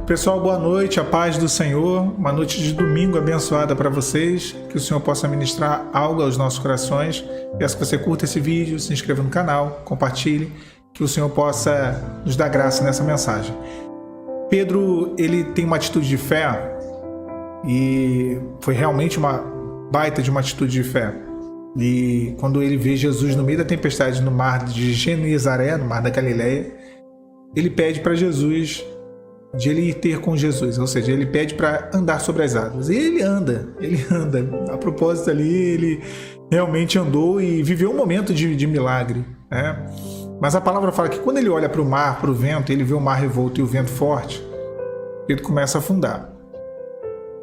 Pessoal, boa noite, a paz do Senhor, uma noite de domingo abençoada para vocês, que o Senhor possa ministrar algo aos nossos corações. Peço que você curta esse vídeo, se inscreva no canal, compartilhe, que o Senhor possa nos dar graça nessa mensagem. Pedro, ele tem uma atitude de fé e foi realmente uma baita de uma atitude de fé. E quando ele vê Jesus no meio da tempestade no mar de Genezaré, no mar da Galileia, ele pede para Jesus de ele ir ter com Jesus, ou seja, ele pede para andar sobre as águas. E ele anda. A propósito ali, ele realmente andou e viveu um momento de milagre, né? Mas a palavra fala que quando ele olha para o mar, para o vento, ele vê o mar revolto e o vento forte, ele começa a afundar.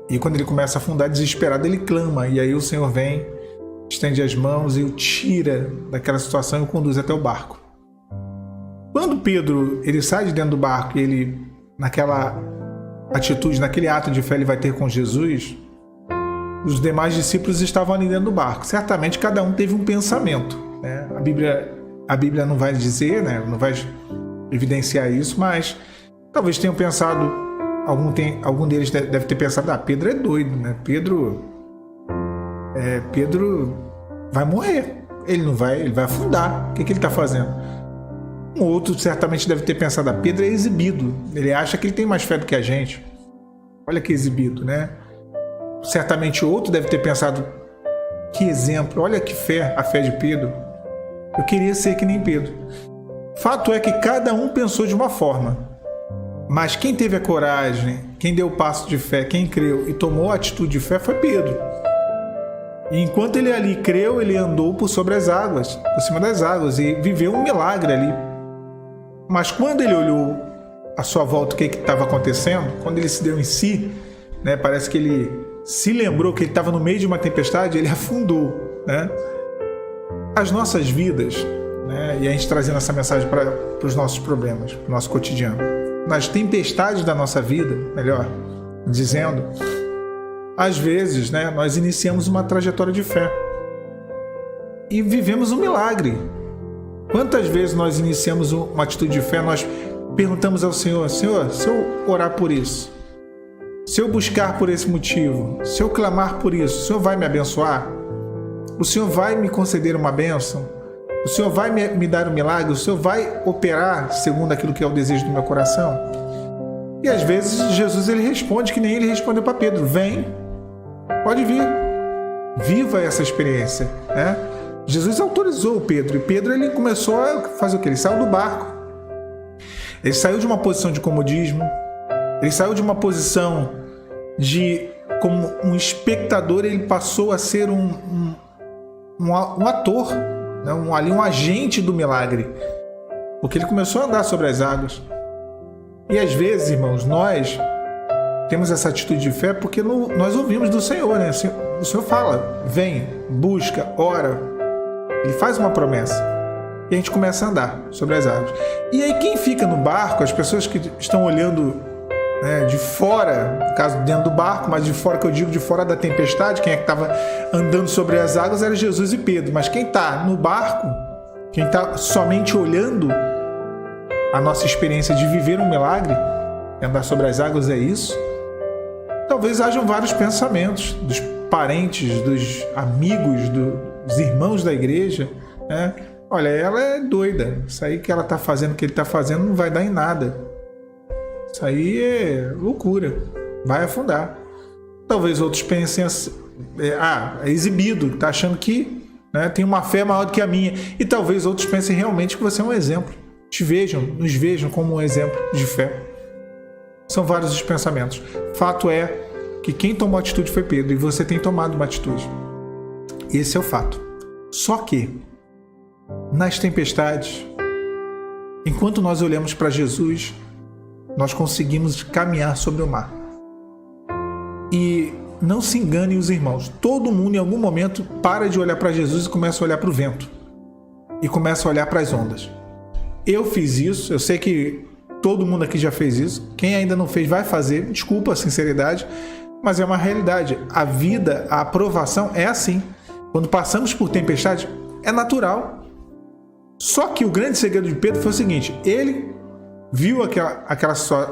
E quando ele começa a afundar, desesperado, ele clama. E aí o Senhor vem, estende as mãos e o tira daquela situação e o conduz até o barco. Quando Pedro ele sai de dentro do barco e ele, naquela atitude, naquele ato de fé ele vai ter com Jesus, os demais discípulos estavam ali dentro do barco. Certamente cada um teve um pensamento, né? A Bíblia não vai dizer, né? Não vai evidenciar isso, mas talvez tenham pensado, algum deles deve ter pensado, Pedro é doido, né? Pedro vai morrer, ele vai afundar, o que ele está fazendo? Um outro certamente deve ter pensado, Pedro é exibido, ele acha que ele tem mais fé do que a gente, olha que exibido, né? Certamente outro deve ter pensado, que exemplo, olha que fé, a fé de Pedro, eu queria ser que nem Pedro. Fato é que cada um pensou de uma forma, mas quem teve a coragem, quem deu o passo de fé, quem creu e tomou a atitude de fé foi Pedro. E enquanto ele ali creu, ele andou por sobre as águas, por cima das águas, e viveu um milagre ali. Mas quando ele olhou à sua volta o que estava acontecendo, quando ele se deu em si, né, parece que ele se lembrou que ele estava no meio de uma tempestade, ele afundou, né? As nossas vidas, né, e a gente trazendo essa mensagem para os nossos problemas, para o nosso cotidiano, nas tempestades da nossa vida, melhor dizendo, às vezes, né, nós iniciamos uma trajetória de fé e vivemos um milagre. Quantas vezes nós iniciamos uma atitude de fé, nós perguntamos ao Senhor, Senhor, se eu orar por isso, se eu buscar por esse motivo, se eu clamar por isso, o Senhor vai me abençoar? O Senhor vai me conceder uma bênção? O Senhor vai me dar um milagre? O Senhor vai operar segundo aquilo que é o desejo do meu coração? E às vezes Jesus ele responde que nem ele respondeu para Pedro, vem, pode vir, viva essa experiência, né? Jesus autorizou o Pedro, e Pedro ele começou a fazer o que? Ele saiu do barco, ele saiu de uma posição de comodismo, ele saiu de uma posição de, como um espectador, ele passou a ser um ator, né? Um agente do milagre, porque ele começou a andar sobre as águas. E às vezes, irmãos, nós temos essa atitude de fé porque nós ouvimos do Senhor, né? O Senhor fala, vem, busca, ora. Ele faz uma promessa e a gente começa a andar sobre as águas. E aí quem fica no barco, as pessoas que estão olhando, né, de fora, no caso dentro do barco, mas de fora, que eu digo de fora da tempestade, quem é que estava andando sobre as águas era Jesus e Pedro. Mas quem está no barco, quem está somente olhando a nossa experiência de viver um milagre, andar sobre as águas é isso. Talvez hajam vários pensamentos dos parentes, dos amigos, dos irmãos da igreja, né? Olha, ela é doida, isso aí que ela está fazendo, que ele está fazendo não vai dar em nada, isso aí é loucura, vai afundar. Talvez outros pensem assim, é exibido, está achando que, né, tem uma fé maior do que a minha. E talvez outros pensem realmente que você é um exemplo, nos vejam como um exemplo de fé. São vários os pensamentos. Fato é que quem tomou atitude foi Pedro, e você tem tomado uma atitude. Esse é o fato. Só que, nas tempestades, enquanto nós olhamos para Jesus, nós conseguimos caminhar sobre o mar. E não se enganem os irmãos, todo mundo em algum momento para de olhar para Jesus e começa a olhar para o vento. E começa a olhar para as ondas. Eu fiz isso, eu sei que todo mundo aqui já fez isso. Quem ainda não fez vai fazer, desculpa a sinceridade, mas é uma realidade. A vida, a aprovação é assim. Quando passamos por tempestade, é natural. Só que o grande segredo de Pedro foi o seguinte, ele viu aquela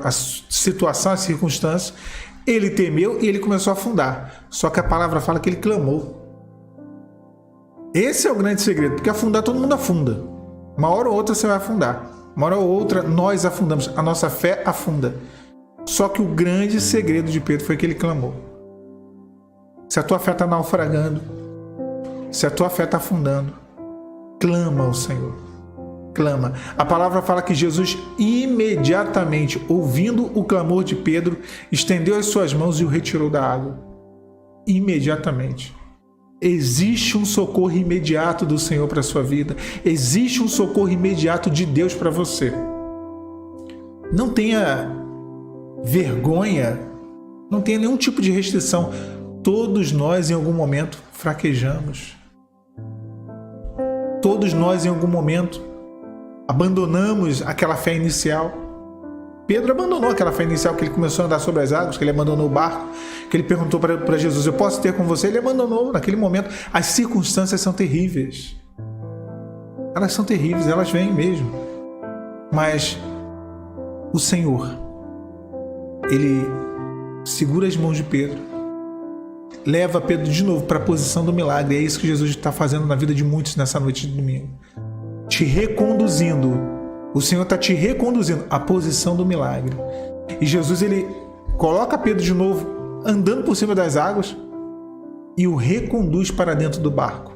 a situação, a circunstância, ele temeu e ele começou a afundar. Só que a palavra fala que ele clamou. Esse é o grande segredo, porque afundar todo mundo afunda. Uma hora ou outra você vai afundar. Uma hora ou outra nós afundamos, a nossa fé afunda. Só que o grande segredo de Pedro foi que ele clamou. Se a tua fé está naufragando, se a tua fé está afundando, clama ao Senhor. Clama. A palavra fala que Jesus imediatamente, ouvindo o clamor de Pedro, estendeu as suas mãos e o retirou da água. Imediatamente. Existe um socorro imediato do Senhor para a sua vida. Existe um socorro imediato de Deus para você. Não tenha vergonha, não tenha nenhum tipo de restrição. Todos nós em algum momento fraquejamos. Todos nós em algum momento abandonamos aquela fé inicial. Pedro abandonou aquela fé inicial, que ele começou a andar sobre as águas, que ele abandonou o barco, que ele perguntou para Jesus, eu posso ter com você? Ele abandonou naquele momento. As circunstâncias são terríveis. Elas são terríveis, elas vêm mesmo. Mas o Senhor, ele segura as mãos de Pedro, leva Pedro de novo para a posição do milagre. É isso que Jesus está fazendo na vida de muitos nessa noite de domingo. Te reconduzindo. O Senhor está te reconduzindo à posição do milagre. E Jesus, ele coloca Pedro de novo andando por cima das águas e o reconduz para dentro do barco.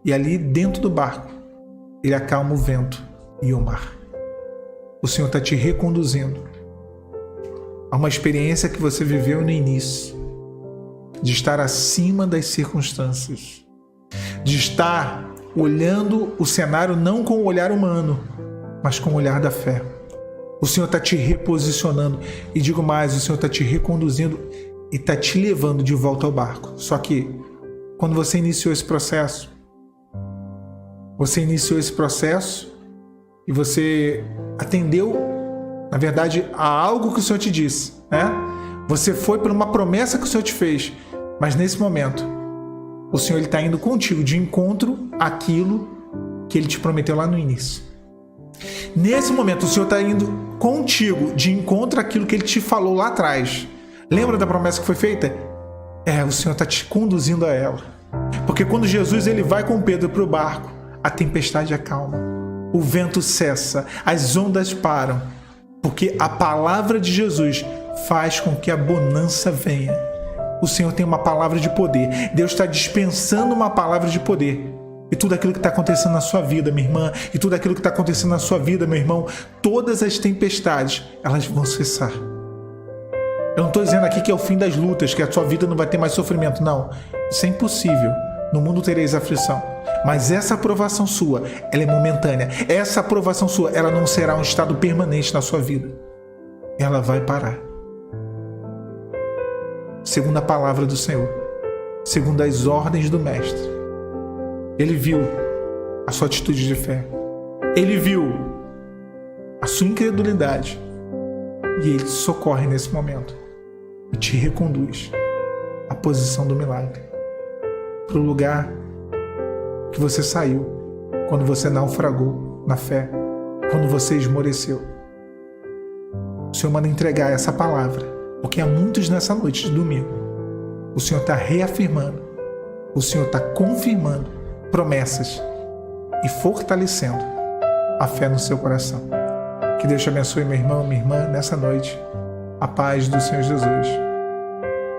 E ali dentro do barco, ele acalma o vento e o mar. O Senhor está te reconduzindo a uma experiência que você viveu no início, de estar acima das circunstâncias, de estar olhando o cenário não com o olhar humano, mas com o olhar da fé. O Senhor está te reposicionando. E digo mais, o Senhor está te reconduzindo e está te levando de volta ao barco. Só que, quando você iniciou esse processo e você atendeu, na verdade, a algo que o Senhor te disse, né? Você foi por uma promessa que o Senhor te fez, mas nesse momento, o Senhor está indo contigo de encontro àquilo que Ele te prometeu lá no início. Nesse momento, o Senhor está indo contigo de encontro àquilo que Ele te falou lá atrás. Lembra da promessa que foi feita? O Senhor está te conduzindo a ela. Porque quando Jesus ele vai com Pedro para o barco, a tempestade acalma, o vento cessa, as ondas param, porque a palavra de Jesus faz com que a bonança venha. O Senhor tem uma palavra de poder. Deus está dispensando uma palavra de poder. E tudo aquilo que está acontecendo na sua vida, minha irmã, e tudo aquilo que está acontecendo na sua vida, meu irmão, todas as tempestades, elas vão cessar. Eu não estou dizendo aqui que é o fim das lutas, que a sua vida não vai ter mais sofrimento. Não, isso é impossível. No mundo tereis aflição. Mas essa aprovação sua, ela é momentânea. Essa aprovação sua, ela não será um estado permanente na sua vida. Ela vai parar. Segundo a palavra do Senhor, segundo as ordens do Mestre. Ele viu a sua atitude de fé. Ele viu a sua incredulidade. E Ele te socorre nesse momento. E te reconduz à posição do milagre. Para o lugar que você saiu quando você naufragou na fé. Quando você esmoreceu. O Senhor manda entregar essa palavra. Porque há muitos nessa noite de domingo. O Senhor está reafirmando. O Senhor está confirmando promessas e fortalecendo a fé no seu coração. Que Deus te abençoe, meu irmão, minha irmã, nessa noite. A paz do Senhor Jesus.